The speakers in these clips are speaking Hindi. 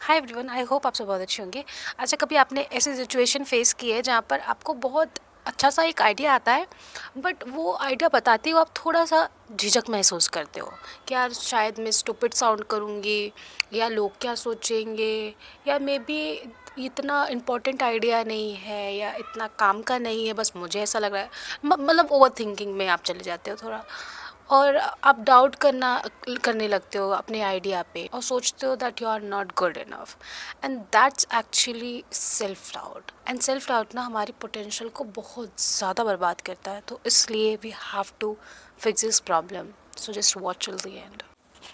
हाय एवरीवन, आई होप आप सब बहुत अच्छे होंगे। अच्छा, कभी आपने ऐसी सिचुएशन फेस की है जहाँ पर आपको बहुत अच्छा सा एक आइडिया आता है, बट वो आइडिया बताते हो आप थोड़ा सा झिझक महसूस करते हो कि यार शायद मैं स्टूपिड साउंड करूँगी, या लोग क्या सोचेंगे, या मे बी इतना इम्पोर्टेंट आइडिया नहीं है, या इतना काम का नहीं है, बस मुझे ऐसा लग रहा है। मतलब ओवर थिंकिंग में आप चले जाते हो थोड़ा, और आप डाउट करने लगते हो अपने आइडिया पे, और सोचते हो that you are not good enough, and that's actually self doubt. And self doubt ना हमारी पोटेंशियल को बहुत ज़्यादा बर्बाद करता है, तो इसलिए we have to fix this problem. So just watch till the end.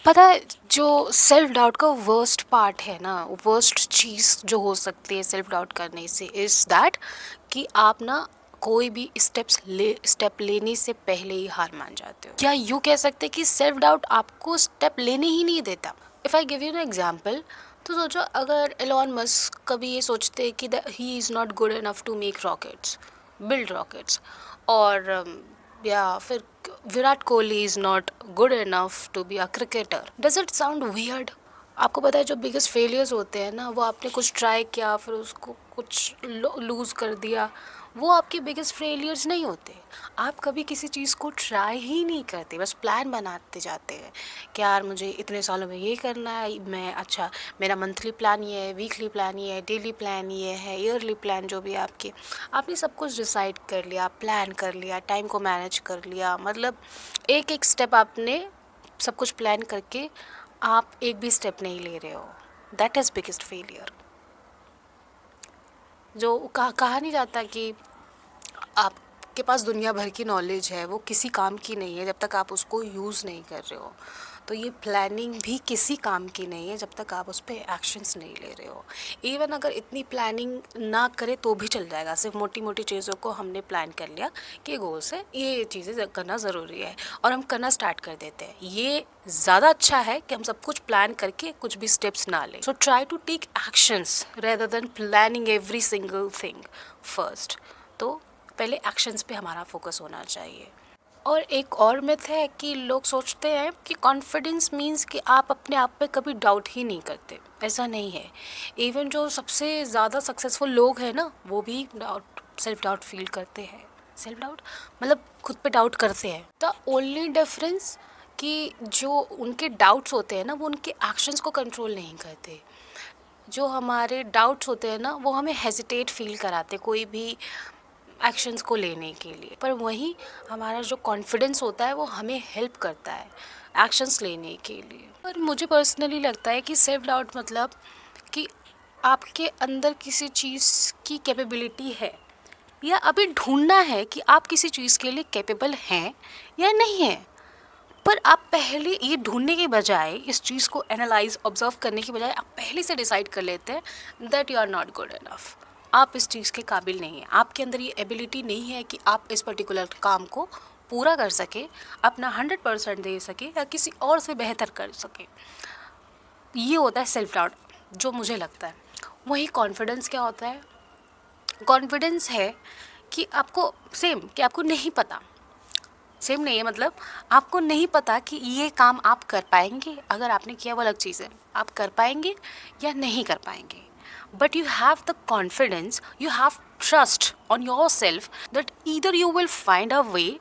पता है, जो सेल्फ डाउट का वर्स्ट पार्ट है ना, वर्स्ट चीज़ जो हो सकती है सेल्फ डाउट करने से इज़ दैट कि आप ना कोई भी स्टेप लेने से पहले ही हार मान जाते हो। क्या यूँ कह सकते हैं कि सेल्फ डाउट आपको स्टेप लेने ही नहीं देता। If I give you an example, तो सोचो अगर एलॉन मस्क कभी ये सोचते कि he is not good enough to make rockets, build rockets, और या फिर Virat Kohli is not good enough to be a cricketer, does it sound weird? आपको पता है जो बिगेस्ट फेलियर्स होते हैं ना, वो आपने कुछ ट्राई किया फिर उसको कुछ लूज़ कर दिया, वो आपके बिगेस्ट फेलियर्स नहीं होते। आप कभी किसी चीज़ को ट्राई ही नहीं करते, बस प्लान बनाते जाते हैं कि यार मुझे इतने सालों में ये करना है, मैं अच्छा मेरा मंथली प्लान ये है, वीकली प्लान ये है, डेली प्लान ये है, ईयरली प्लान, जो भी आपने सब कुछ डिसाइड कर लिया, प्लान कर लिया, टाइम को मैनेज कर लिया, मतलब एक एक स्टेप आपने सब कुछ प्लान करके आप एक भी स्टेप नहीं ले रहे हो। That is biggest failure. जो कहा नहीं जाता कि आपके पास दुनिया भर की नॉलेज है, वो किसी काम की नहीं है जब तक आप उसको यूज़ नहीं कर रहे हो। तो ये प्लानिंग भी किसी काम की नहीं है जब तक आप उस पर एक्शंस नहीं ले रहे हो। इवन अगर इतनी प्लानिंग ना करे तो भी चल जाएगा, सिर्फ मोटी मोटी चीज़ों को हमने प्लान कर लिया कि गोल से ये चीज़ें करना ज़रूरी है, और हम करना स्टार्ट कर देते हैं। ये ज़्यादा अच्छा है कि हम सब कुछ प्लान करके कुछ भी स्टेप्स ना लें। So try to take actions rather than planning every single thing first. तो पहले एक्शंस पे हमारा फोकस होना चाहिए। और एक और मिथ है कि लोग सोचते हैं कि कॉन्फिडेंस मीन्स कि आप अपने आप पे कभी डाउट ही नहीं करते। ऐसा नहीं है। इवन जो सबसे ज़्यादा सक्सेसफुल लोग हैं ना, वो भी सेल्फ डाउट फील करते हैं। सेल्फ डाउट मतलब खुद पे डाउट करते हैं। द ओनली डिफरेंस कि जो उनके डाउट्स होते हैं ना, वो उनके एक्शंस को कंट्रोल नहीं करते। जो हमारे डाउट्स होते हैं ना, वो हमें हेजिटेट फील कराते कोई भी एक्शंस को लेने के लिए, पर वहीं हमारा जो कॉन्फिडेंस होता है वो हमें हेल्प करता है एक्शंस लेने के लिए। पर मुझे पर्सनली लगता है कि सेल्फ डाउट मतलब कि आपके अंदर किसी चीज़ की कैपेबिलिटी है, या अभी ढूंढना है कि आप किसी चीज़ के लिए कैपेबल हैं या नहीं हैं। पर आप पहले ये ढूंढने के बजाय, इस चीज़ को एनालाइज ऑब्जर्व करने के बजाय, आप पहले से डिसाइड कर लेते हैं that you are not good enough. आप इस चीज़ के काबिल नहीं हैं, आपके अंदर ये एबिलिटी नहीं है कि आप इस पर्टिकुलर काम को पूरा कर सके, अपना 100% दे सके, या किसी और से बेहतर कर सके। ये होता है सेल्फ डाउट, जो मुझे लगता है। वही कॉन्फिडेंस क्या होता है? कॉन्फिडेंस है कि आपको सेम कि आपको नहीं पता, सेम नहीं है मतलब आपको नहीं पता कि ये काम आप कर पाएंगे। अगर आपने किया वो अलग चीज़ है, आप कर पाएंगे या नहीं कर पाएंगे, but you have the confidence, you have trust on yourself that either you will find a way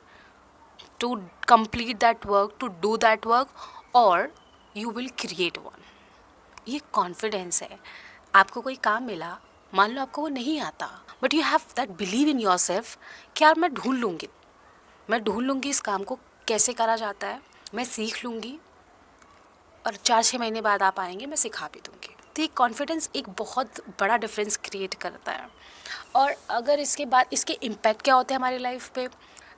to complete that work, to do that work, और यू विल क्रिएट वन। ये कॉन्फिडेंस है। आपको कोई काम मिला, मान लो आपको वो नहीं आता, but you have that believe in your self कि यार मैं ढूंढ लूँगी इस काम को कैसे करा जाता है, मैं सीख लूँगी, और 4-6 महीने बाद आप आएंगे, मैं सिखा भी दूँगी। तो ये कॉन्फिडेंस एक बहुत बड़ा डिफरेंस क्रिएट करता है। और अगर इसके बाद इसके इम्पैक्ट क्या होते हैं हमारी लाइफ पे,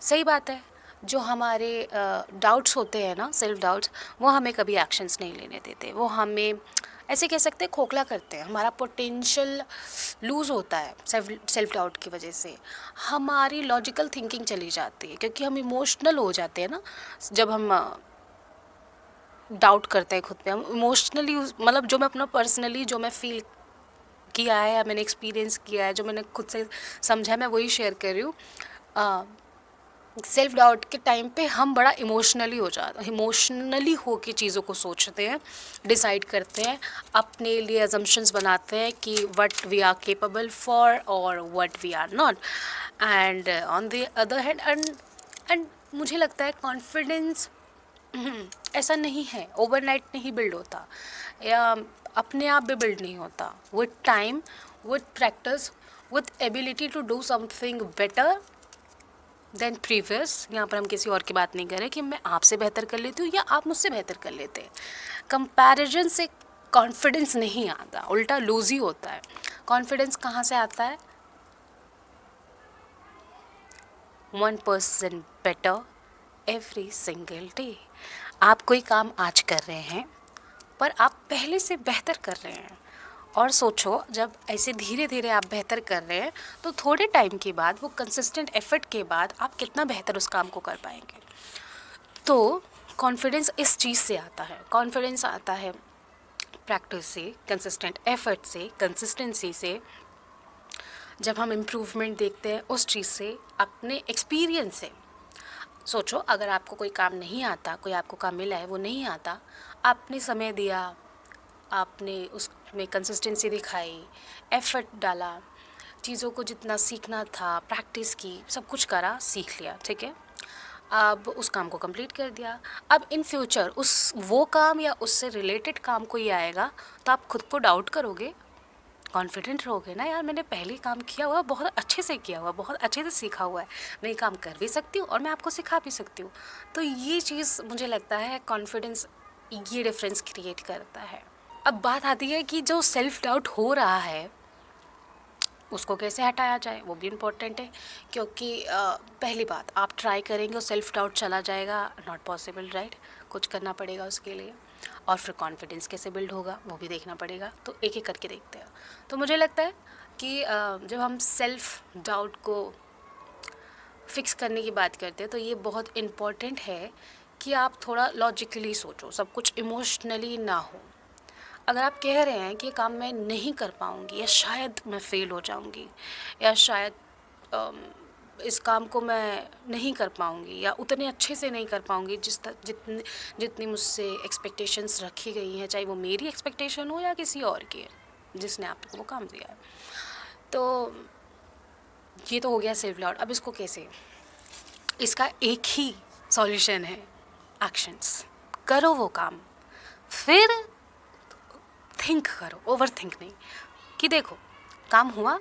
सही बात है, जो हमारे डाउट्स होते हैं ना, सेल्फ डाउट्स, वो हमें कभी एक्शंस नहीं लेने देते, वो हमें ऐसे कह सकते हैं खोखला करते हैं, हमारा पोटेंशियल लूज़ होता है सेल्फ डाउट की वजह से। हमारी लॉजिकल थिंकिंग चली जाती है, क्योंकि हम इमोशनल हो जाते हैं ना जब हम डाउट करते हैं खुद पे। हम इमोशनली, मतलब जो मैं अपना पर्सनली जो मैं फील किया है, या मैंने एक्सपीरियंस किया है, जो मैंने खुद से समझा है, मैं वही शेयर कर रही हूँ। सेल्फ डाउट के टाइम पे हम बड़ा इमोशनली होके चीज़ों को सोचते हैं, डिसाइड करते हैं, अपने लिए अजम्पशंस बनाते हैं कि what we are capable for और what we are not. And on the other hand and मुझे लगता है कॉन्फिडेंस ऐसा नहीं है, ओवरनाइट नहीं बिल्ड होता या अपने आप भी बिल्ड नहीं होता। With time, with practice, with ability to do something better than previous. यहाँ पर हम किसी और की बात नहीं कर रहे कि मैं आपसे बेहतर कर लेती हूँ या आप मुझसे बेहतर कर लेते हैं। कंपैरिजन से कॉन्फिडेंस नहीं आता, उल्टा लूज ही होता है। कॉन्फिडेंस कहाँ से आता है? 1% बेटर एवरी सिंगल डे। आप कोई काम आज कर रहे हैं पर आप पहले से बेहतर कर रहे हैं, और सोचो जब ऐसे धीरे धीरे आप बेहतर कर रहे हैं तो थोड़े टाइम के बाद, वो कंसिस्टेंट एफर्ट के बाद, आप कितना बेहतर उस काम को कर पाएंगे। तो कॉन्फिडेंस इस चीज़ से आता है। कॉन्फिडेंस आता है प्रैक्टिस से, कंसिस्टेंट एफर्ट से, कंसिस्टेंसी से। जब हम इम्प्रूवमेंट देखते हैं उस चीज़ से, अपने एक्सपीरियंस से। सोचो अगर आपको कोई काम नहीं आता, कोई आपको काम मिला है वो नहीं आता, आपने समय दिया, आपने उसमें कंसिस्टेंसी दिखाई, एफर्ट डाला, चीज़ों को जितना सीखना था प्रैक्टिस की, सब कुछ करा, सीख लिया, ठीक है। अब उस काम को कंप्लीट कर दिया। अब इन फ्यूचर वो काम या उससे रिलेटेड काम कोई आएगा तो आप खुद को डाउट करोगे, कॉन्फिडेंट रहोगे ना, यार मैंने पहले काम किया हुआ, बहुत अच्छे से किया हुआ, बहुत अच्छे से सीखा हुआ है, मैं ये काम कर भी सकती हूँ और मैं आपको सिखा भी सकती हूँ। तो ये चीज़ मुझे लगता है कॉन्फिडेंस ये डिफरेंस क्रिएट करता है। अब बात आती है कि जो सेल्फ डाउट हो रहा है उसको कैसे हटाया जाए, वो भी इम्पोर्टेंट है। क्योंकि पहली बात, आप ट्राई करेंगे और सेल्फ डाउट चला जाएगा, नॉट पॉसिबल, राइट। कुछ करना पड़ेगा उसके लिए। और फिर कॉन्फिडेंस कैसे बिल्ड होगा वो भी देखना पड़ेगा। तो एक एक करके देखते हैं। तो मुझे लगता है कि जब हम सेल्फ डाउट को फिक्स करने की बात करते हैं तो ये बहुत इम्पॉर्टेंट है कि आप थोड़ा लॉजिकली सोचो, सब कुछ इमोशनली ना हो। अगर आप कह रहे हैं कि ये काम मैं नहीं कर पाऊँगी, या शायद मैं फ़ेल हो जाऊँगी, या शायद इस काम को मैं नहीं कर पाऊँगी, या उतने अच्छे से नहीं कर पाऊँगी जितनी मुझसे एक्सपेक्टेशंस रखी गई हैं, चाहे वो मेरी एक्सपेक्टेशन हो या किसी और की है जिसने आपको वो काम दिया है। तो ये तो हो गया सेल्फ डाउट। अब इसको कैसे, इसका एक ही सॉल्यूशन है, एक्शंस। करो वो काम, फिर थिंक करो, ओवर थिंक नहीं। कि देखो काम हुआ,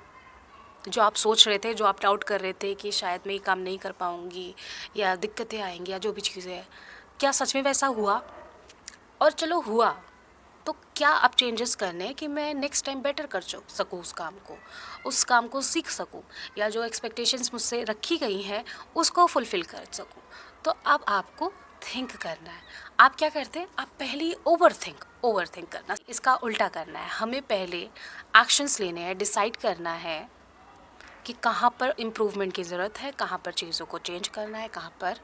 जो आप सोच रहे थे, जो आप डाउट कर रहे थे कि शायद मैं ये काम नहीं कर पाऊँगी या दिक्कतें आएंगी या जो भी चीज़ें हैं, क्या सच में वैसा हुआ? और चलो हुआ तो क्या आप चेंजेस करने हैं कि मैं नेक्स्ट टाइम बेटर कर सकूँ उस काम को सीख सकूँ, या जो एक्सपेक्टेशंस मुझसे रखी गई हैं उसको फुलफ़िल कर सकूँ। तो अब आपको थिंक करना है। आप क्या करते हैं, आप पहले ओवर थिंक करना, इसका उल्टा करना है। हमें पहले एक्शंस लेने हैं, डिसाइड करना है कि कहाँ पर इम्प्रूवमेंट की ज़रूरत है, कहाँ पर चीज़ों को चेंज करना है, कहाँ पर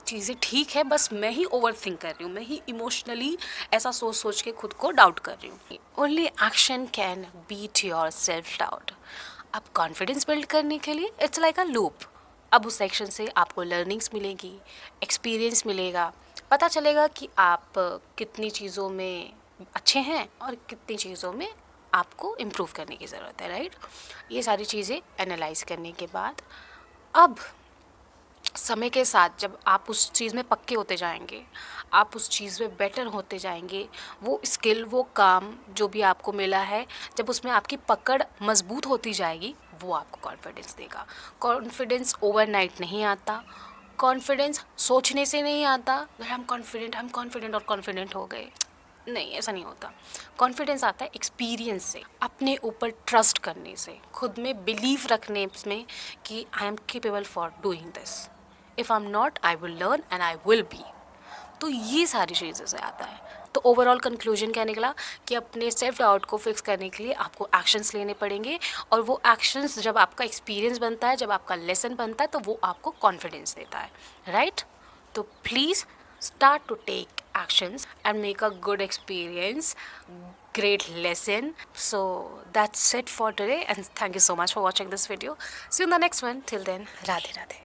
चीज़ें ठीक है, बस मैं ही ओवर थिंक कर रही हूँ, मैं ही इमोशनली ऐसा सोच के खुद को डाउट कर रही हूँ। Only action can beat your self doubt. अब कॉन्फिडेंस बिल्ड करने के लिए इट्स लाइक अ लूप। अब उस एक्शन से आपको लर्निंग्स मिलेगी, एक्सपीरियंस मिलेगा, पता चलेगा कि आप कितनी चीज़ों में अच्छे हैं और कितनी चीज़ों में आपको इम्प्रूव करने की ज़रूरत है, राइट। ये सारी चीज़ें एनालाइज करने के बाद अब समय के साथ जब आप उस चीज़ में पक्के होते जाएंगे, आप उस चीज़ में बेटर होते जाएंगे, वो स्किल, वो काम जो भी आपको मिला है, जब उसमें आपकी पकड़ मजबूत होती जाएगी, वो आपको कॉन्फिडेंस देगा। कॉन्फिडेंस ओवरनाइट नहीं आता, कॉन्फिडेंस सोचने से नहीं आता, अगर हम कॉन्फिडेंट और कॉन्फिडेंट हो गए, नहीं, ऐसा नहीं होता। कॉन्फिडेंस आता है एक्सपीरियंस से, अपने ऊपर ट्रस्ट करने से, खुद में बिलीव रखने में कि I am capable for doing this, if I am not I will learn and I will be. तो ये सारी चीज़ों से आता है। तो ओवरऑल कंक्लूजन क्या निकला कि अपने सेल्फ डाउट को फिक्स करने के लिए आपको एक्शंस लेने पड़ेंगे, और वो एक्शंस जब आपका एक्सपीरियंस बनता है, जब आपका लेसन बनता है, तो वो आपको कॉन्फिडेंस देता है, राइट। तो please start to take actions and make a good experience, great lesson. So that's it for today, and thank you so much for watching this video. See you in the next one. Till then, Radhe Radhe.